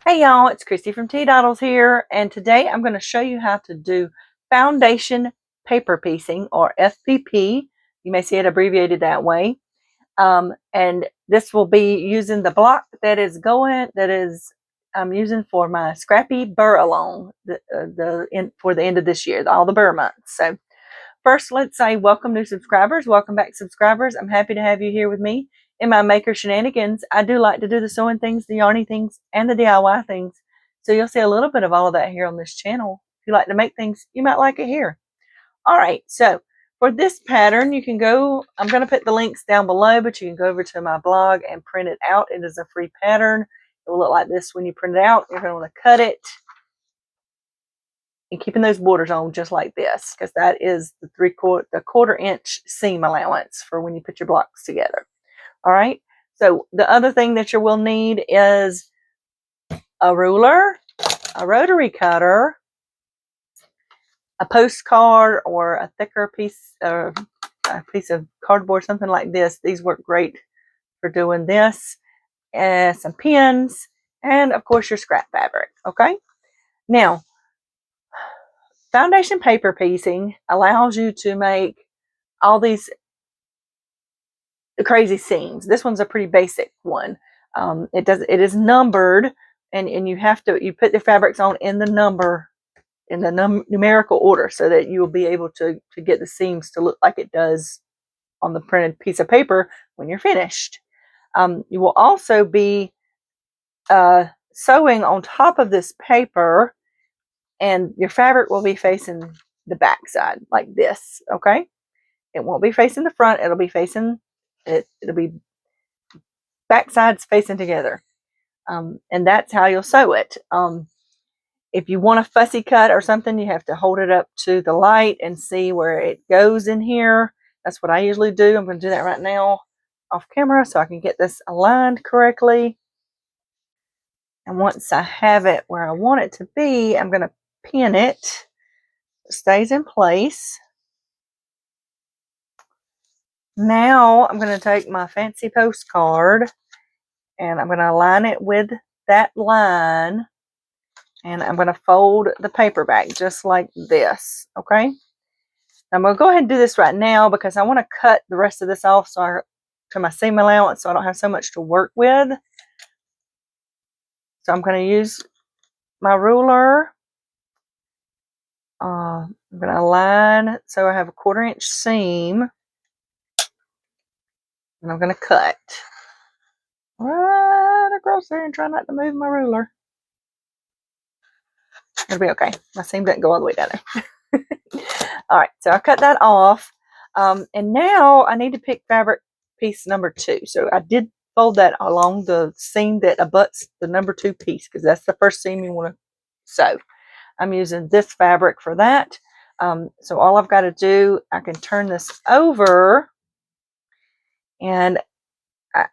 Hey y'all, it's Christy from Teadoddles here, and today I'm going to show you how to do foundation paper piecing, or FPP. You may see it abbreviated that way. And this will be using the block I'm using for my scrappy burr along for the end of this year, all the burr months. So first, let's say welcome new subscribers, welcome back subscribers. I'm happy to have you here with me in my maker shenanigans. I do like to do the sewing things, the yarny things, and the DIY things. So you'll see a little bit of all of that here on this channel. If you like to make things, you might like it here. All right, so for this pattern, you can go, I'm going to put the links down below, but you can go over to my blog and print it out. It is a free pattern. It will look like this when you print it out. You're going to want to cut it and keeping those borders on just like this, because that is the quarter inch seam allowance for when you put your blocks together. All right, so the other thing that you will need is a ruler, a rotary cutter, a postcard, or a thicker piece of cardboard, something like this. These work great for doing this. Some pins, and of course your scrap fabric. Okay, now foundation paper piecing allows you to make all these crazy seams. This one's a pretty basic one. It is numbered, and you put the fabrics on in the numerical order, so that you will be able to get the seams to look like it does on the printed piece of paper when you're finished. You will also be sewing on top of this paper, and your fabric will be facing the back side like this. Okay, it won't be facing the front. It'll be facing it'll be back sides facing together, and that's how you'll sew it. If you want a fussy cut or something, you have to hold it up to the light and see where it goes in here. That's what I usually do. I'm going to do that right now off camera so I can get this aligned correctly. And once I have it where I want it to be, I'm going to pin it. It stays in place. Now I'm going to take my fancy postcard and I'm going to align it with that line, and I'm going to fold the paper back just like this. Okay, I'm going to go ahead and do this right now because I want to cut the rest of this off to my seam allowance, so I don't have so much to work with. So I'm going to use my ruler. I'm going to align so I have a 1/4 inch seam, and I'm going to cut right across there and try not to move my ruler. It'll be okay. My seam doesn't go all the way down there. All right, so I cut that off, and now I need to pick fabric piece number 2. So I did fold that along the seam that abuts the number 2 piece, because that's the first seam you want to sew. I'm using this fabric for that. So all I've got to do, I can turn this over, and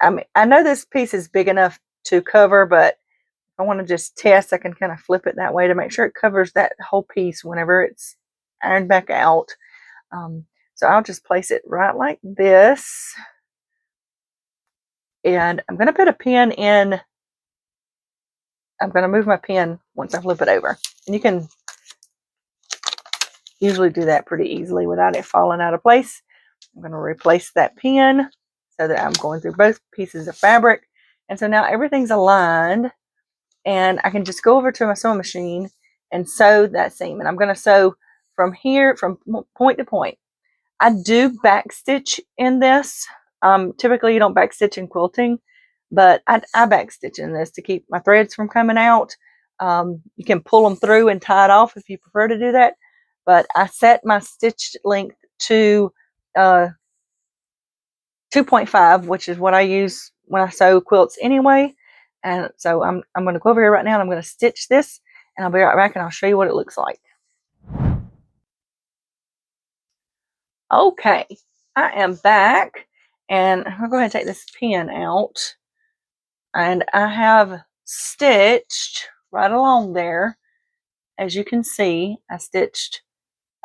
I know this piece is big enough to cover, but if I want to just test, I can kind of flip it that way to make sure it covers that whole piece whenever it's ironed back out. So I'll just place it right like this, and I'm going to put a pin in. I'm going to move my pin once I flip it over, and you can usually do that pretty easily without it falling out of place. I'm going to replace that pin so that I'm going through both pieces of fabric, and so now everything's aligned, and I can just go over to my sewing machine and sew that seam. And I'm going to sew from here, from point to point. I do backstitch in this. Typically you don't backstitch in quilting, but I backstitch in this to keep my threads from coming out. You can pull them through and tie it off if you prefer to do that, but I set my stitch length to 2.5, which is what I use when I sew quilts anyway. And so I'm going to go over here right now, and I'm going to stitch this, and I'll be right back and I'll show you what it looks like. Okay, I am back, and I'm going to go ahead and take this pin out, and I have stitched right along there. As you can see, I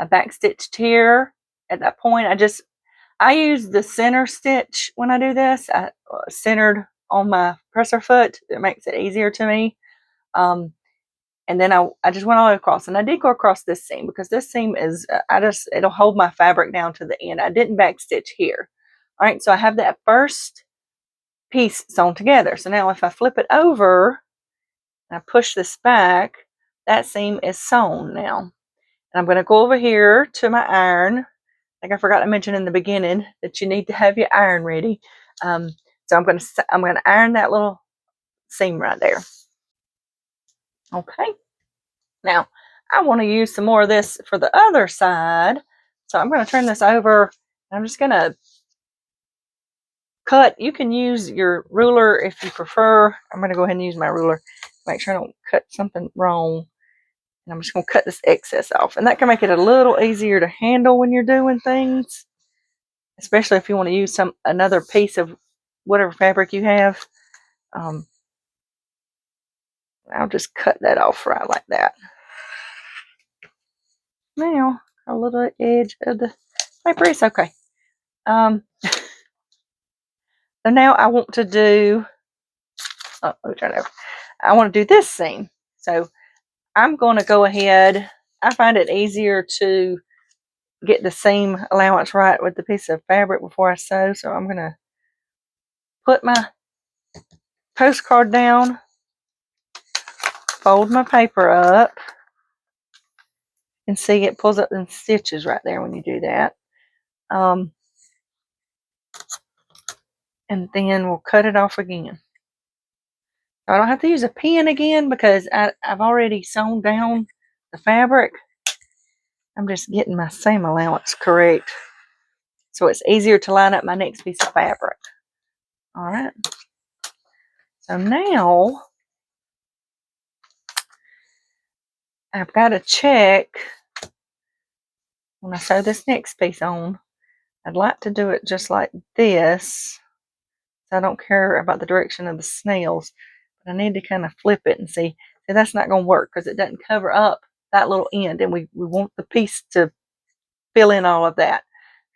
backstitched here at that point. I use the center stitch when I do this. I centered on my presser foot. It makes it easier to me. And then I just went all the way across, and I did go across this seam because this seam is, it'll hold my fabric down to the end. I didn't backstitch here. All right, so I have that first piece sewn together. So now if I flip it over and I push this back, that seam is sewn now. And I'm going to go over here to my iron. I think I forgot to mention in the beginning that you need to have your iron ready. So I'm going to iron that little seam right there. Okay. Now, I want to use some more of this for the other side. So I'm going to turn this over. I'm just going to cut. You can use your ruler if you prefer. I'm going to go ahead and use my ruler. Make sure I don't cut something wrong. And I'm just going to cut this excess off. And that can make it a little easier to handle when you're doing things. Especially if you want to use another piece of whatever fabric you have. I'll just cut that off right like that. Now, a little edge of the paper is okay. So now I want to do, let me turn it over. I want to do this seam. So I'm going to go ahead. I find it easier to get the seam allowance right with the piece of fabric before I sew. So I'm going to put my postcard down, fold my paper up, and see it pulls up them stitches right there when you do that. And then we'll cut it off again. I don't have to use a pin again because I've already sewn down the fabric. I'm just getting my seam allowance correct so it's easier to line up my next piece of fabric. All right. So now I've got to check when I sew this next piece on. I'd like to do it just like this. So I don't care about the direction of the snails, but I need to kind of flip it and see. See, that's not going to work because it doesn't cover up that little end, and we want the piece to fill in all of that.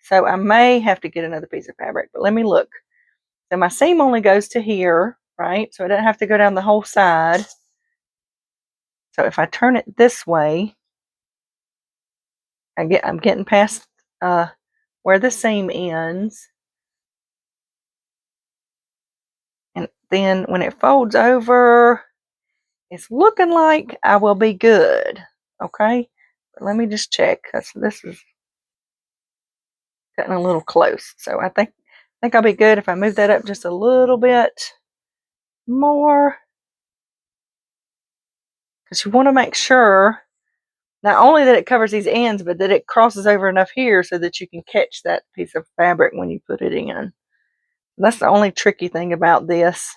So I may have to get another piece of fabric, but let me look. So my seam only goes to here, right? So I don't have to go down the whole side. So if I turn it this way, I'm getting past where the seam ends. And then when it folds over, it's looking like I will be good. Okay? But let me just check because this is getting a little close. So I think I'll be good if I move that up just a little bit more. Because you want to make sure not only that it covers these ends, but that it crosses over enough here so that you can catch that piece of fabric when you put it in. That's the only tricky thing about this.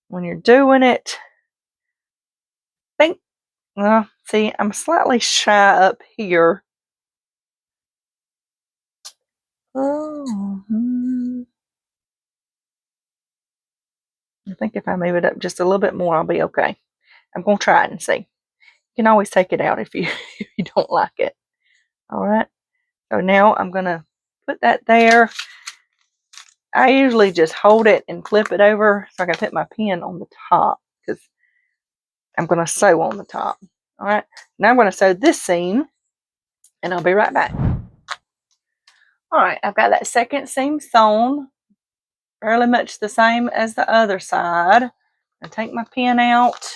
When you're doing it, see, I'm slightly shy up here. I think if I move it up just a little bit more, I'll be okay. I'm going to try it and see. You can always take it out if you don't like it. All right. So now I'm going to put that there. I usually just hold it and flip it over so I can put my pin on the top because I'm going to sew on the top. All right. Now I'm going to sew this seam and I'll be right back. All right. I've got that second seam sewn. Fairly much the same as the other side. I take my pin out,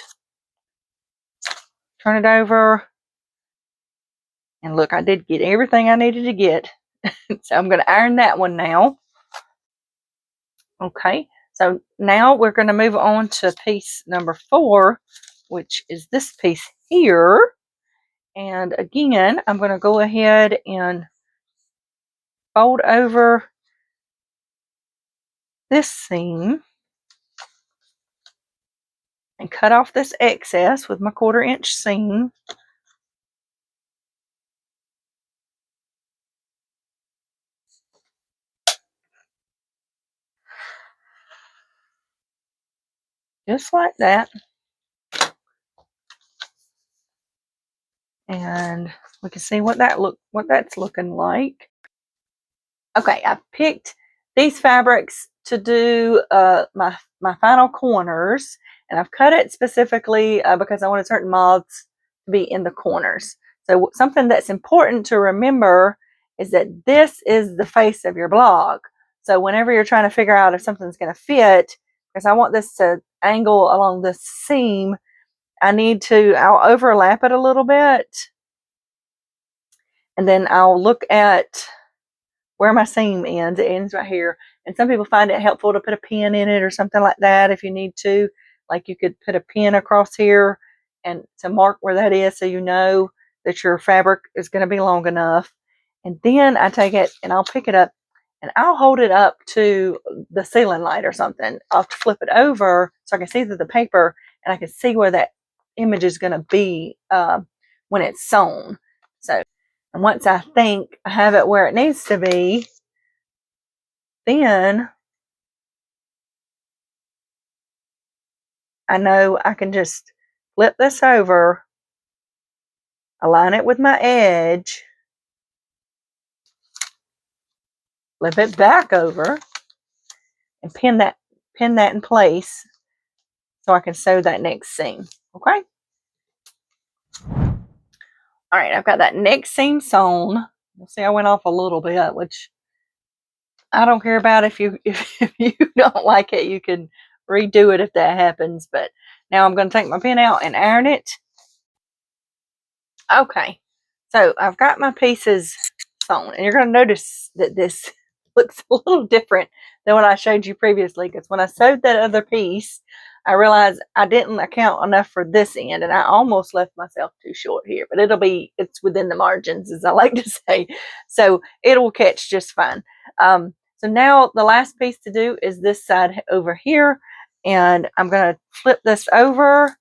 turn it over, and look, I did get everything I needed to get. So I'm going to iron that one now. Okay, so now we're going to move on to piece number 4, which is this piece here. And again, I'm going to go ahead and fold over this seam and cut off this excess with my 1/4 inch seam. Just like that. And we can see what that's looking like. Okay, I picked these fabrics to do my final corners, and I've cut it specifically because I wanted certain moths to be in the corners. So something that's important to remember is that this is the face of your blog. So whenever you're trying to figure out if something's going to fit, because I want this to angle along this seam, I'll overlap it a little bit, and then I'll look at where my seam ends. It ends right here. And some people find it helpful to put a pin in it or something like that if you need to. Like you could put a pin across here and to mark where that is so you know that your fabric is going to be long enough. And then I take it and I'll pick it up and I'll hold it up to the ceiling light or something. I'll flip it over so I can see through the paper and I can see where that image is going to be when it's sewn. So, and once I think I have it where it needs to be, then I know I can just flip this over, align it with my edge, flip it back over, and pin that in place so I can sew that next seam. Okay? All right, I've got that next seam sewn. You'll see I went off a little bit, which I don't care about. If you don't like it, you can redo it if that happens. But now I'm going to take my pin out and iron it. Okay, so I've got my pieces sewn, and you're going to notice that this looks a little different than what I showed you previously, because when I sewed that other piece, I realized I didn't account enough for this end, and I almost left myself too short here, but it's within the margins, as I like to say, so it will catch just fine. So now the last piece to do is this side over here, and I'm going to flip this over,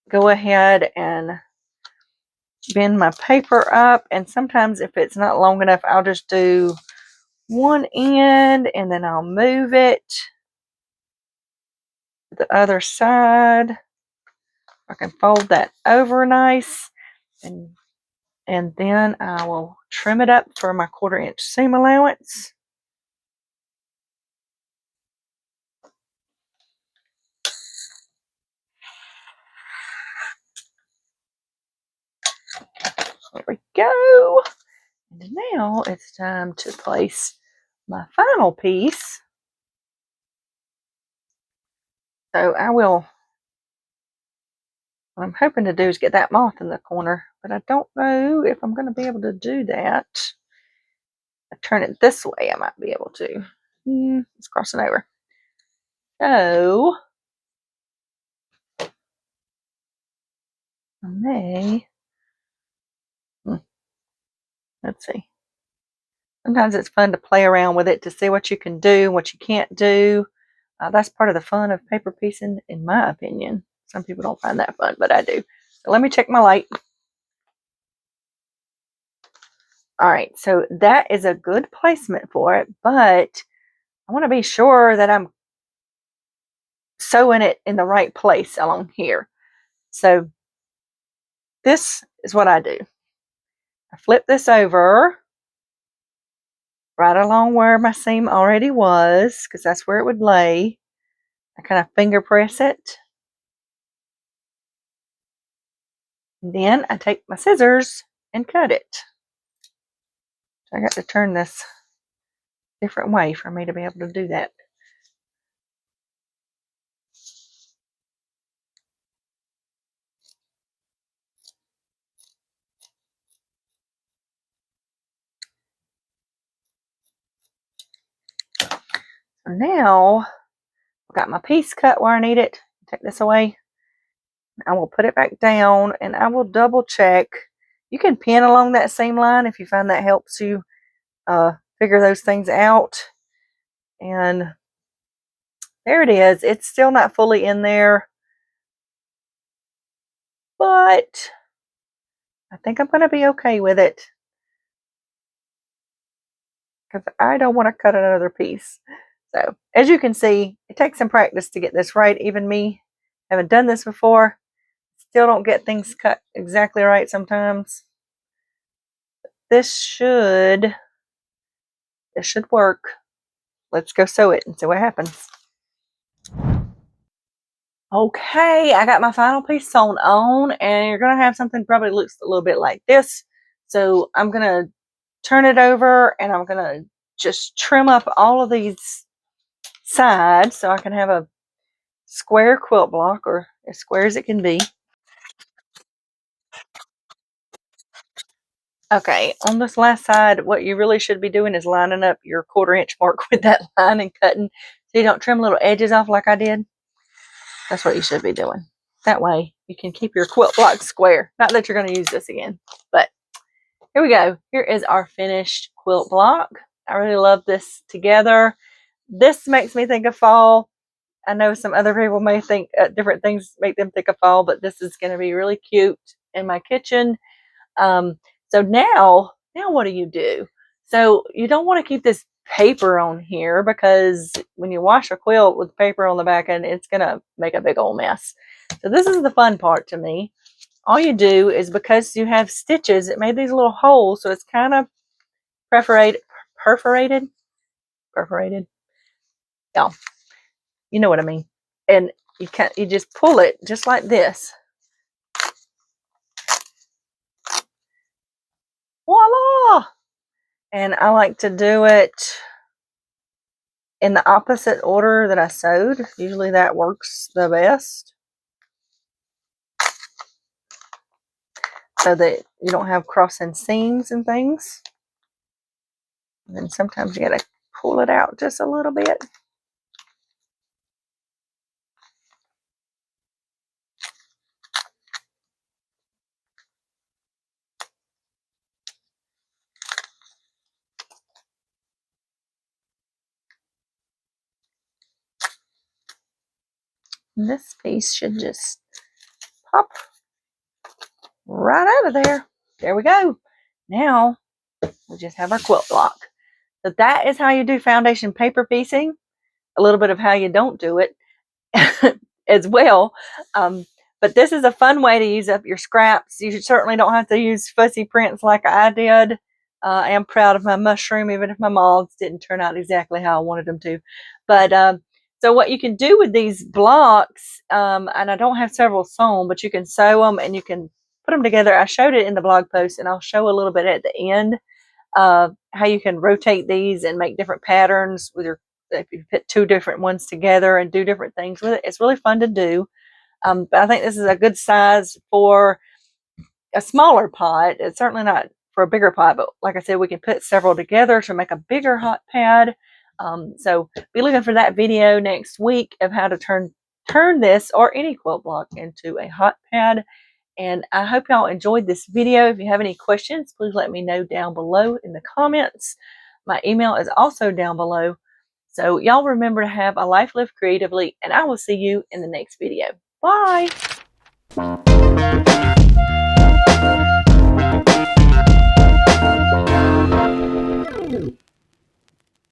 go ahead and bend my paper up, and sometimes if it's not long enough, I'll just do one end and then I'll move it to the other side. I can fold that over nice, and then I will trim it up for my 1/4 inch seam allowance. There we go. And now it's time to place my final piece. So what I'm hoping to do is get that moth in the corner, but I don't know if I'm going to be able to do that. I turn it this way, I might be able to. It's crossing over. So I may. Let's see. Sometimes it's fun to play around with it to see what you can do, what you can't do. That's part of the fun of paper piecing, in my opinion. Some people don't find that fun, but I do. So let me check my light. All right, so that is a good placement for it, but I want to be sure that I'm sewing it in the right place along here. So this is what I do. I flip this over right along where my seam already was, because that's where it would lay. I kind of finger press it. And then I take my scissors and cut it. So I got to turn this a different way for me to be able to do that. So now I've got my piece cut where I need it. Take this away. I will put it back down and I will double check. You can pin along that seam line if you find that helps you figure those things out. And there it is. It's still not fully in there, but I think I'm going to be okay with it, because I don't want to cut another piece. So as you can see, it takes some practice to get this right. Even me, haven't done this before, still don't get things cut exactly right sometimes. This should work. let's go sew it and see what happens. Okay, I got my final piece sewn on, and you're going to have something probably looks a little bit like this. So I'm going to turn it over, and I'm going to just trim up all of these sides so I can have a square quilt block, or as square as it can be. Okay, on this last side, what you really should be doing is lining up your 1/4 inch mark with that line and cutting so you don't trim little edges off like I did. That's what you should be doing. That way you can keep your quilt block square. Not that you're going to use this again, but here we go. Here is our finished quilt block. I really love this together. This makes me think of fall. I know some other people may think different things make them think of fall, but this is going to be really cute in my kitchen. So now what do you do? So you don't want to keep this paper on here, because when you wash a quilt with paper on the back end, it's going to make a big old mess. So this is the fun part to me. All you do is, because you have stitches, it made these little holes, so it's kind of perforated. Yeah, you know what I mean. And you just pull it just like this. Voila! And I like to do it in the opposite order that I sewed. Usually that works the best, so that you don't have crossing seams and things. And then sometimes you gotta pull it out just a little bit. And this piece should just pop right out of there. There we go. Now we just have our quilt block. So that is how you do foundation paper piecing. A little bit of how you don't do it as well. But this is a fun way to use up your scraps. You certainly don't have to use fussy prints like I did. I am proud of my mushroom, even if my moths didn't turn out exactly how I wanted them to. But so what you can do with these blocks, and I don't have several sewn, but you can sew them and you can put them together. I showed it in the blog post, and I'll show a little bit at the end how you can rotate these and make different patterns with your, if you put 2 different ones together and do different things with it. It's really fun to do. But I think this is a good size for a smaller pot. It's certainly not for a bigger pot, but like I said, we can put several together to make a bigger hot pad. So be looking for that video next week of how to turn this or any quilt block into a hot pad. And I hope y'all enjoyed this video. If you have any questions, please let me know down below in the comments. My email is also down below. So y'all remember to have a life lived creatively, and I will see you in the next video. Bye!